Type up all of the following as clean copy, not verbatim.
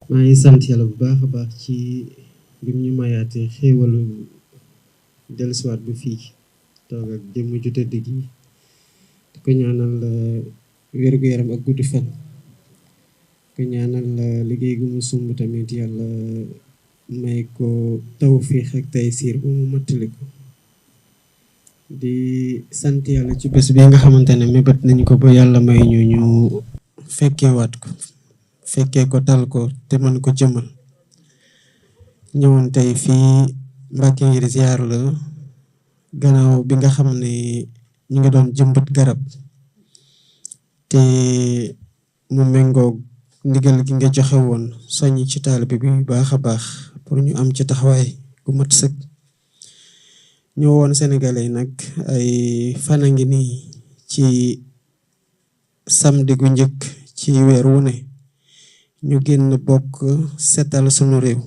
maa ngi sant yàlla bu baax a baax ci bim ñu mayaatee xéewalu dellusiwaat ba fii toog ak jëmm ju tëdd gi di ko ñaanal wér-gu-yaram ak guddi fan ko ñaanal liggéey gu mu sumb tamit yàlla may ko tawfiix ak taysiir bu mu mottali ko di sant yàlla ci bés bi nga xamante ne mébét nañ ko ba yàlla may ñu fekkeewaat ko fekkee ko tal ko te mën ko jëmal ñëwoon tey fii Mbàkke ngir ziar la gannaaw bi nga xam ne ñu ngi doon jëmbat garab te mu méngoog ndigal gi nga joxe woon soññ ci taalibe bi bu baax a baax pour ñu am ci taxawaay gu mat sëkk ñu woon sénégalais nag ay fan a ngi nii ci samedi gu njëkk ci weer wu ne ñu génn bokk setal sunu réew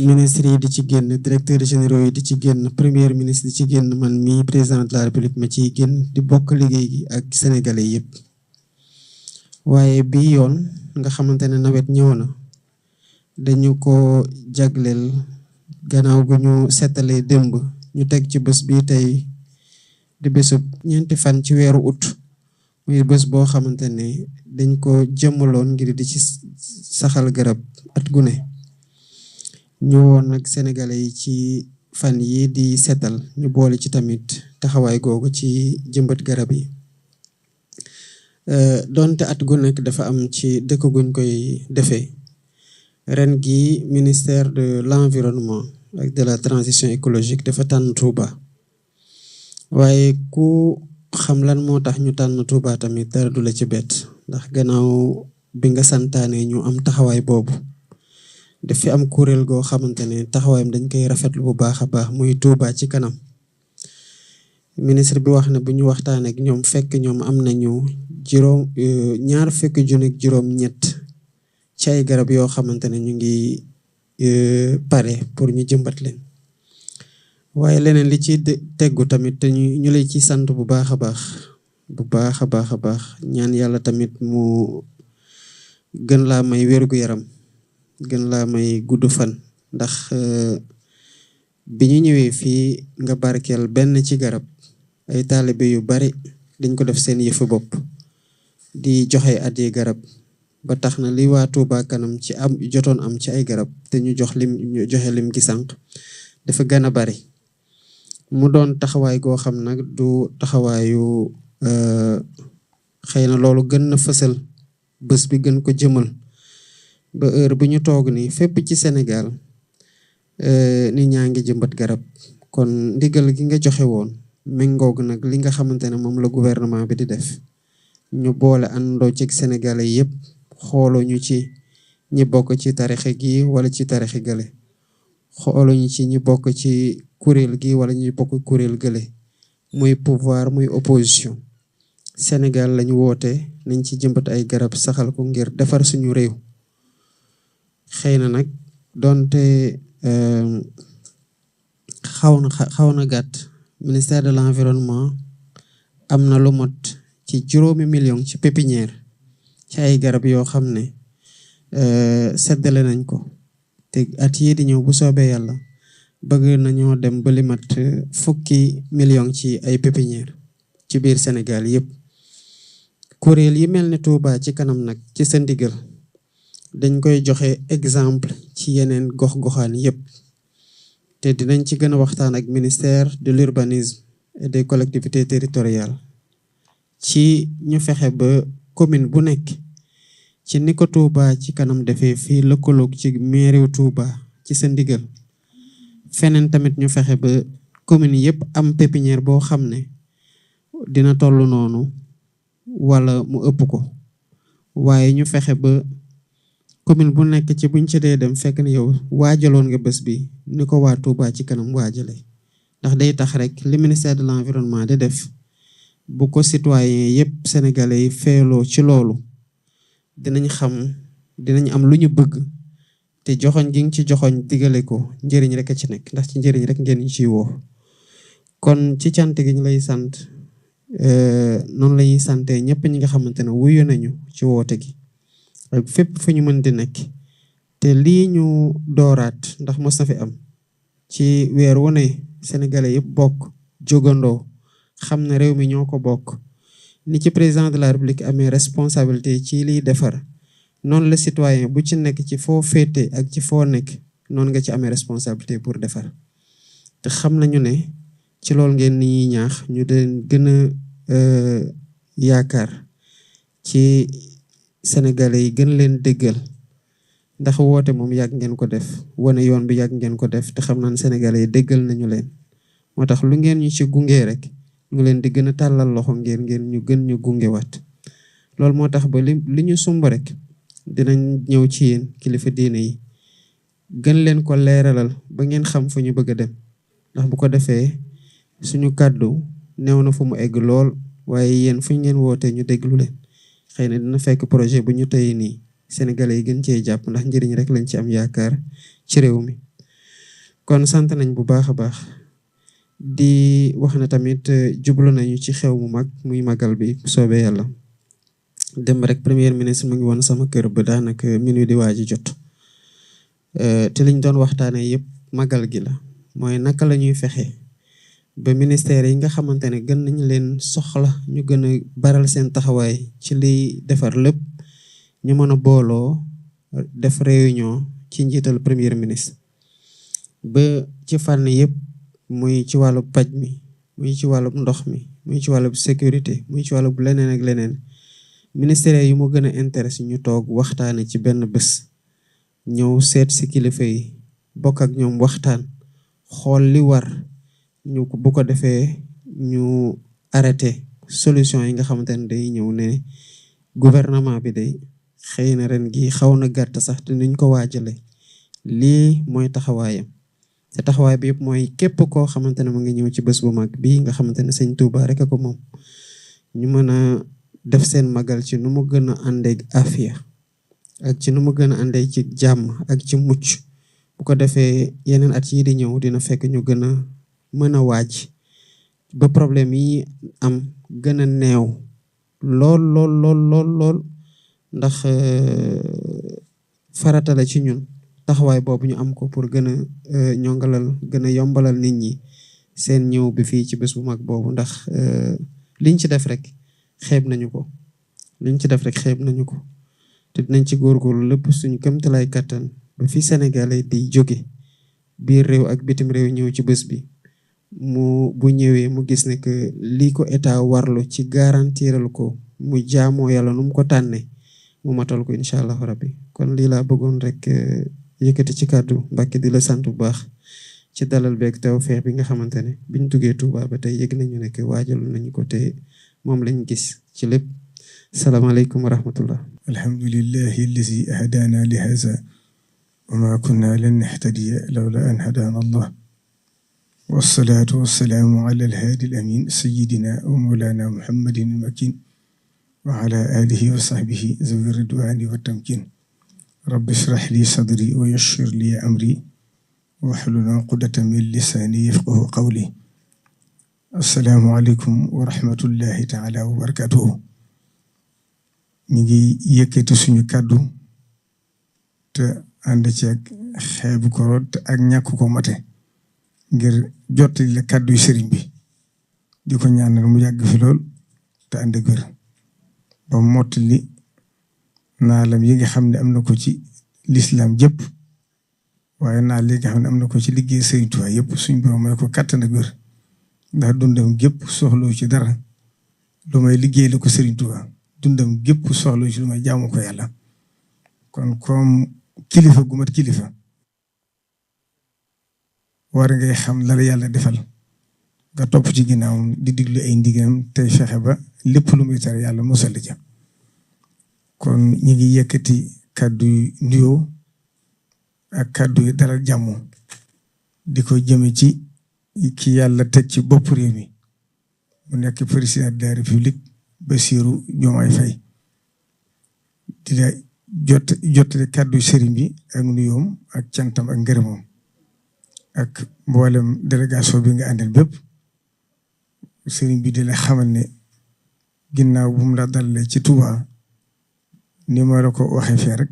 ministre yi di ci génn directeur généraux yi di ci génn premier ministre di ci génn man mii président de la république ma ciy génn di bokk liggéey gi ak sénégalais yëpp waaye bii yoon nga xamante ne nawet ñëw na dañu ko jagleel gannaaw gu ñu setalee démb ñu teg ci bés bi tey di bésub ñeenti fan ci weeru ut muy bés boo xamante ne dañ ko jëmmaloon ngir di ci saxal garab at gu ne ñu woon nag sénégalais yi ci fan yi di setal ñu boole ci tamit taxawaay googu ci jëmbat garab yi donte at gu nekk dafa am ci dëkk guñ koy defee ren gi ministère de l'environnement ak de la transition écologique dafa tànn Touba waaye ku xam lan moo tax ñu tànn Touba tamit dara du la ci bett ndax gannaaw bi nga santaane ñu am taxawaay boobu daf fi am kuréel goo xamante ne taxawaayam dañ koy rafetlu bu baax a baax muy Touba ci kanam ministre bi wax ne bu ñu waxtaanee ak ñoom fekk ñoom am nañu ñaar fekk junni ak juróom-ñett ci ay garab yoo xamante ne ñu ngi pare pour ñu jëmbat leen waaye leneen li ci teggu tamit te ñu lay ci sant bu baax a baax bu baax a baax a baax ñaan yàlla tamit mu gën laa may wér-gu-yaram gën laa may gudd fan ndax bi ñu ñëwee fii nga barkeel benn ci garab ay taalibe yu bari dañ ko def seen yëfu bopp di joxe addi garab ba tax na li waa Touba kanam ci am jotoon am ci ay garab te ñu joxe lim gi sànq dafa gën a bari mu doon taxawaay goo xam nag du taxawaayu xëy na loolu gën na fësal bés bi gën ko jëmal ba heure bu ñu toog nii fépp ci Sénégal nit ñaa ngi jëmbat garab kon ndigal gi nga joxe woon méngoog nag li nga xamante ne moom la gouvernement bi di def ñu boole àndoo ci Sénégalais yëpp xooloo ñu ci ñi bokk ci tarixe gi wala ci tarixe gële xooloo ñu ci ñi bokk ci kuréel gi wala ñi bokk kuréel gële muy pouvoir muy opposition Sénégal lañu woote nañ ci jëmbat ay garab saxal ko ngir defar suñu réew xëy na nag donte xaw na gàtt ministère de l'environnement am na lu mot ci 5 millions ci pépinière ci ay garab yoo xam ne seddale nañ ko te at yii di ñëw bu soobee yàlla bëgg nañoo dem ba li mat 10 millions ci ay pépinière ci biir Sénégal yëpp kuréel yi mel ne Touba ci kanam nag ci sa ndigal dañ koy joxe exemple ci yeneen gox-goxaan yëpp te dinañ ci gën a waxtaan ak ministère de l'urbanisme et des collectivités territoriales ci ñu fexe ba commune bu nekk ci ni ko Touba ci kanam defee fii lëkkaloog ci mairie Touba ci sa ndigal feneen tamit ñu fexe ba commune yëpp am pépinière boo xam ne dina toll noonu wala mu ëpp ko waaye ñu fexe ba commune bu nekk ci buñ ci dee dem fekk ne yow waajaloon nga bés bi ni ko waa Touba ci kanam waajale ndax day tax rek li ministère de l'environnement di def bu ko citoyen yëpp sénégalais yi feeloo ci loolu dinañ am lu ñu bëgg te joxoñ gi nga ci joxoñ digale ko njëriñ rek a ci nekk ndax ci njëriñ rek ngeen ñu ciy woo kon ci cant gi ñu lay sant noonu la ñuy sante ñëpp ñi nga xamante ne wuyu nañu ci woote gi ak fépp fu ñu mën di nekk te lii ñu dooraat ndax mos na fi am ci weer wu ne sénégalais yëpp bokk jógandoo xam ne réew mi ñoo ko bokk ni ci président de la république amee responsabilité ci liy defar noonu la citoyen bu ci nekk ci foo féete ak ci foo nekk noonu nga ci amee responsabilité pour defar te xam nañu ne ci loolu ngeen ni ñuy ñaax ñu den gën a yaakaar ci sénégalais yi gën leen déggal ndax woote moom yàgg ngeen ko def wane yoon bi yàgg ngeen ko def te xam naan sénégalais yi déggal nañu leen moo tax lu ngeen ñu ci gunge rek ñu ngi leen di gën a tàllal loxo ngeen ñu gën ñu gungewaat loolu moo tax ba li ñu sumb rek dinañ ñëw ci yéen kilifa diine yi gën leen ko leeralal ba ngeen xam fu ñu bëgg a dem ndax bu ko defee suñu kàddu néew na fu mu egg lool waaye yéen fu ngeen wootee ñu déglu leen xëy na dina fekk projet bu ñu tey nii sénégalais yi gën cee jàpp ndax njëriñ rek lañ ci am yaakaar ci réew mi kon sant nañ bu baax a baax di wax na tamit jublu nañu ci xew mu mag muy magal bi soobee yàlla dem rek premier ministre mu ngi woon sama kër ba daanaka minuit di waaji jot te liñ doon waxtaanee yëpp magal gi la mooy naka la ñuy fexe ba ministère yi nga xamante ne gën nañ leen soxla ñu gën a baral seen taxawaay ci liy defar lépp ñu mën a booloo def réunion ci njiital premier ministre ba ci fànn yëpp muy ci wàllu paj mi muy ci wàllu ndox mi muy ci wàllu sécurité muy ci wàllu leneen ak leneen ministère yi mu gën a intéressé ñu toog waxtaane ci benn bés ñëw seet si kilifa yi bokk ak ñoom waxtaan xool li war ñu bu ko defee ñu arrêté solution yi nga xamante ne day ñëw ne gouvernement bi day xëy na ren gi xaw na gàtt sax te niñ ko waajale lii mooy taxawaayam te taxawaay bi yëpp mooy képp koo xamante ne mu ngi ñëw ci bés bu mag bii nga xamante ne sëñ Touba rek a ko moom ñu mën a def seen magal ci nu mu gën a àndeeg afiya ak ci nu mu gën a àndeeg ci jàmm ak ci mucc bu ko defee yeneen at yii di ñëw dina fekk ñu gën a mën a waaj ba problème yi am gën a neew lool ndax farata la ci ñun taxawaay boobu ñu am ko pour gën a ñongalal gën a yombalal nit ñi seen ñëw bi fii ci bés bu mag boobu ndax liñ ci def rek xeeb nañu ko te dinañ ci góorgóorlu lépp suñu këmtalaay kàttan ba fi Sénégalais di jóge biir réew ak bitim réew ñëw ci bés bi bu ñëwee mu gis ne que lii ko état warlu ci garantiral ko mu jaamoo yàlla nu mu ko tànne mu matal ko incha allah rabbi kon lii laa bëggoon rek yëkkati ci kàddu Mbàkke di la sant bu baax ci dalal beeg tawfeex bi nga xamante ne biñ duggee Touba ba tey yëg nañu ne que waajalu nañu ko te moom lañ gis ci lépp salaamaaleykum wa rahmatullah alhamdulillahi allazi hadaana li haza wa ma kunna lan nahtadiya lawla an hadaana allah wassalaatu wassalaamu ala alhaadi alamin sayidina wa mawlana muhammadin almakin wa ala alihi wa sahbihi zawi ridwani wa tamkin rabbi shrah li sadri wa yassir li amri wahlul uqdatan min lisani yafqahu qawli assalaamu aleykum wa rahmatullahi taala wa barakatuhu ñu ngi yëkkati suñu kàddu te ànd ci ak xeebu ko ak ñàkk ko mate ngir jottali la kàddu yu sëriñ bi di ko ñaanal mu yàgg fi lool te ànd ak wér ba mottali naalam yi nga xam ne am na ko ci lislaam jëpp waaye naal yi nga xam ne am na ko ci liggéey Sëriñ Tuubaa yëpp suñ borom may ko kàttan ak wér ndax dundam gépp soxlawu ci dara lu may liggéey la ko Sëriñ Tuubaa dundam gépp soxlawu ci lu may jaamu ko yàlla kon comme kilifa gu mat kilifa war ngay xam la yàlla defal nga topp ci ginnaawam di diglu ay ndigam tey fexe ba lépp lu muy tere yàlla musal ja kon ñi ngi yëkkati kàddu yu nuyoo ak kàddu yu dalal jàmm di ko jëme ci ki yàlla teg ci bopp réew mi mu nekk président de la république Bassirou Diomaye Faye di la jottali kàddu sëriñ bi ak nuyoom ak cantam ak ngërëmam ak mboolem délégation bi nga àndal bépp sëriñ bi di la xamal ne ginnaaw bu mu la dalalee ci Touba ni ma la ko waxee fee rek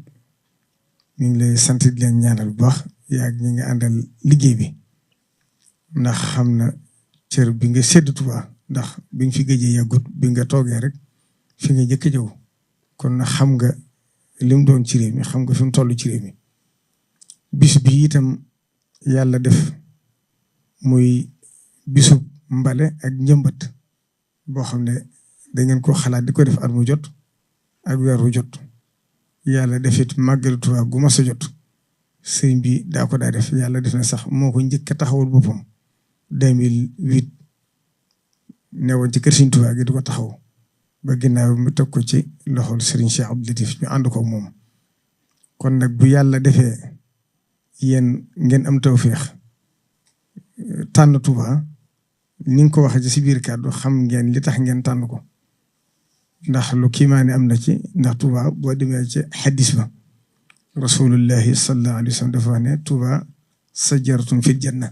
ñu ngi lay sant di leen ñaanal bu baax yaa ñi nga àndal liggéey bi ndax xam na cër bi nga sédd Touba ndax bi nga fi gëjee yàggut bi nga toogee rek fi nga jëkk jëw kon na xam nga lim doon ci réew mi xam nga fi mu toll ci réew mi bis bi itam yàlla def muy bisub mbale ak njëmbat boo xam ne da ngeen ko xalaat di ko def at mu jot ak weer wu jot yàlla defit màggalu Tuubaa gu mas a jot sëriñ bi daa ko daa def yàlla def na sax moo ko njëkk a taxawul boppam 2008 newoon ci kër Sëriñ Tuubaa gi di ko taxaw ba ginnaaw mu teg ko ci loxol Sëriñ Cheikh Abdou Latif ñu ànd ko moom kon nag bu yàlla defee yéen ngeen am tawféex tànn Touba ni nga ko waxee ci si biir kàddu xam ngeen li tax ngeen tànn ko ndax lu kiimaane am na ci ndax Touba boo demee ci xaddis ba rasulullahi sallallahu alayhi wa sallam dafa wax ne Touba sajaratun fil janna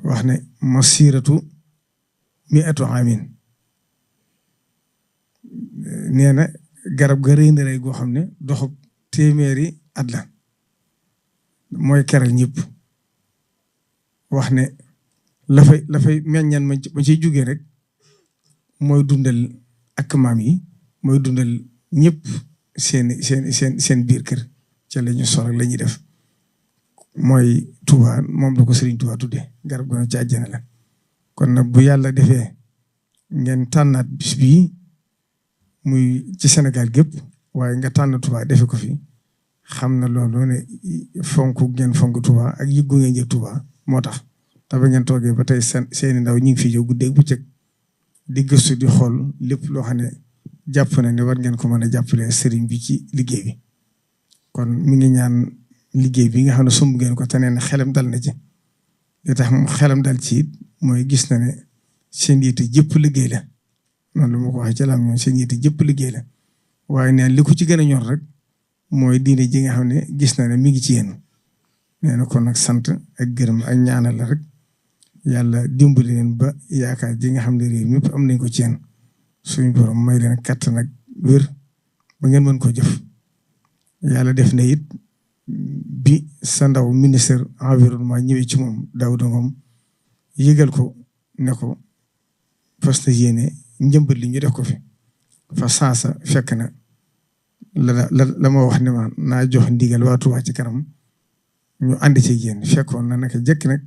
wax ne masiratu mi'atu amin nee na garab ga rëy na rëy goo xam ne doxub téeméeri at la mooy keral ñëpp wax ne la fay meññan ma ciy jógee rek mooy dundal ak maam yi mooy dundal ñëpp seen biir kër ca la ñu sol ak la ñuy def mooy Touba moom la ko Serigne Touba tuddee garab gu ne ci àjjana la kon nag bu yàlla defee ngeen tànnaat bis bii muy ci Sénégal gépp waaye nga tànn Touba defe ko fi xam na loolu ne fonk ngeen fonk Touba ak yëggu ngeen jëg Touba moo tax te ba ngeen toogee ba tey seeni ndaw ñu ngi fi jóg guddeeg bëccëg di gëstu di xool lépp loo xam ne jàpp na ne war ngeen ko mën a jàppale sëriñ bi ci liggéey bi kon mi ngi ñaan liggéey bi nga xam ne sumb ngeen ko te neen xelam dal na ci li tax xelam dal ci it mooy gis na ne seen yitte jëpp liggéey la noonu lu ma ko waxee ci laam ñoom seen yitte jëpp liggéey la waaye neen li ko ci gën a ñor rek mooy diine ji nga xam ne gis na ne mi ngi ci yéen nee na kon nag sant ak gërëm ak ñaanal la rek yàlla dimbali leen ba yaakaar ji nga xam ne réew mépp am nañ ko ci yéen suñu borom may leen kàttan ak wér ba ngeen mën ko jëf yàlla def na it bi sa ndaw ministre environnement ñëwee ci moom Daouda Ngom yëgal ko ne ko fas na yéene njëmbat li ñu def ko fi fa saasa fekk na la ma wax ne ma naa jox ndigal waa Touba ci kanam ñu ànd ci yéen fekkoon na naka jëkk nag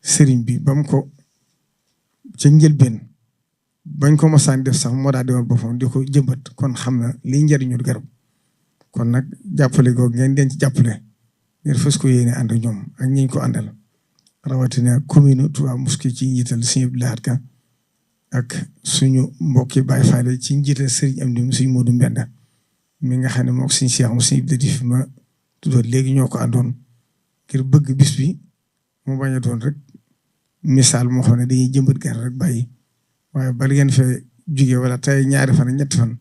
sëriñ bi ba mu ko ca njëlbeen bañ ko mosaan def sax moo daa demal boppam di ko jëmbat kon xam na liy njariñul garab kon nag jàppale googu ngeen den ci jàppale ngeen fas ko yéene ànd ñoom ak ñiñ ko àndal rawatina commune Touba Mosquée ci njiital Sëriñ Abdou Lahad Ka ak suñu mbokki Baye Fall ci njiital Sëriñ Amdi suñu Modou Mbenda mi nga xam ne moom suñu Cheikh mu suñu Latif ma tuddoon léegi ñoo ko àndoon ngir bëgg bis bi mu bañ a doon rek misaal moo xam ne dañuy jëmbat garab rek bàyyi waaye bala ngeen fee jugee wala tey ñaari fan ak ñetti fan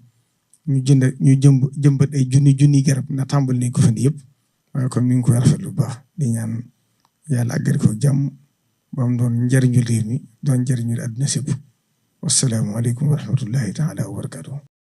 ñu jëmbat ay junni garab na tàmbal nañ ko fan yëpp waaye kon mi ngi koy rafet lu baax di ñaan yàlla àggali ko jàmm ba mu doon njëriñu réew mi doon njëriñu àdduna sépp wassalaamu aleykum wa rahmatullahi taala wa barakatuh